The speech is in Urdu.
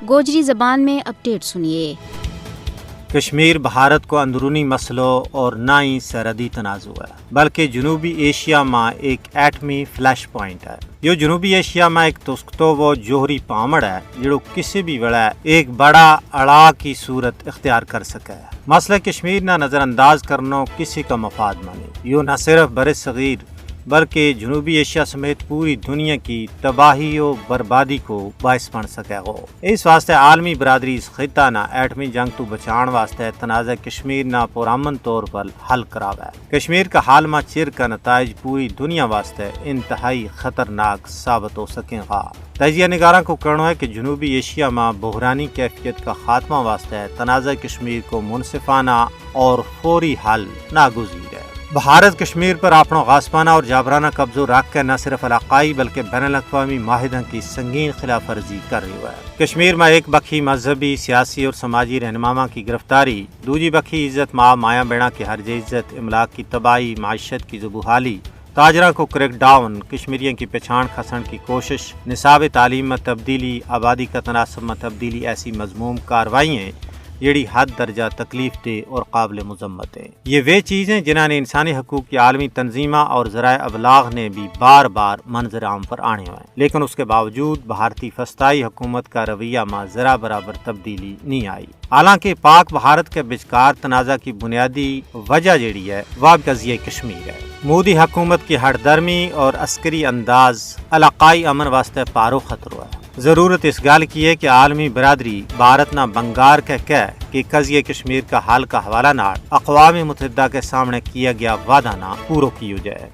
گوجری زبان میں اپڈیٹ سنیے۔ کشمیر بھارت کو اندرونی مسئلوں اور نہ ہی سرحدی تنازع ہے بلکہ جنوبی ایشیا میں ایک ایٹمی فلیش پوائنٹ ہے۔ یہ جنوبی ایشیا میں ایک تسکتو و جوہری پامڑ ہے جڑو کسی بھی وڑا ایک بڑا اڑا کی صورت اختیار کر سکے ہے۔ مسئلہ کشمیر نہ نظر انداز کرنا کسی کا مفاد میں نہیں۔ یہ نہ صرف بر صغیر بلکہ جنوبی ایشیا سمیت پوری دنیا کی تباہی و بربادی کو باعث بن سکے گا۔ اس واسطے عالمی برادری اس خطہ نہ ایٹمی جنگ تو بچان واسطے تنازع کشمیر نہ پرامن طور پر حل کراوے۔ کشمیر کا حال میں چیر کا نتائج پوری دنیا واسطے انتہائی خطرناک ثابت ہو سکیں گا۔ تجزیہ نگاراں کو کہنا ہے کہ جنوبی ایشیا میں بحرانی کیفیت کا خاتمہ واسطے تنازع کشمیر کو منصفانہ اور فوری حل ناگزیر ہے۔ بھارت کشمیر پر اپنا غاصبانہ اور جابرانہ قبضہ رکھ کے نہ صرف علاقائی بلکہ بین الاقوامی معاہدوں کی سنگین خلاف ورزی کر رہی ہے۔ کشمیر میں ایک بکھی مذہبی، سیاسی اور سماجی رہنماؤں کی گرفتاری، دوسری بکھی عزت مایا بیڑا کی ہرج عزت، املاک کی تباہی، معیشت کی زبحالی، تاجروں کو کریک ڈاؤن، کشمیریوں کی پہچان کھسن کی کوشش، نصاب تعلیم میں تبدیلی، آبادی کا تناسب میں تبدیلی ایسی مذموم کارروائیاں جڑی حد درجہ تکلیف دہ اور قابل مذمت ہیں۔ یہ وہ چیزیں جنہوں نے انسانی حقوق کی عالمی تنظیموں اور ذرائع ابلاغ نے بھی بار بار منظر عام پر آنے ہوئے، لیکن اس کے باوجود بھارتی فسطائی حکومت کا رویہ میں ذرا برابر تبدیلی نہیں آئی۔ حالانکہ پاک بھارت کے بچکار تنازع کی بنیادی وجہ جڑی ہے وہ قضیہ کشمیر ہے۔ مودی حکومت کی ہٹ درمی اور عسکری انداز علاقائی امن واسطے پارو خطرہ ہے۔ ضرورت اس گال کی ہے کہ عالمی برادری بھارت نہ بنگار کے کہ قضیہ کشمیر کا حل کا حوالہ نہ اقوام متحدہ کے سامنے کیا گیا وعدہ نہ پورا کیا جائے۔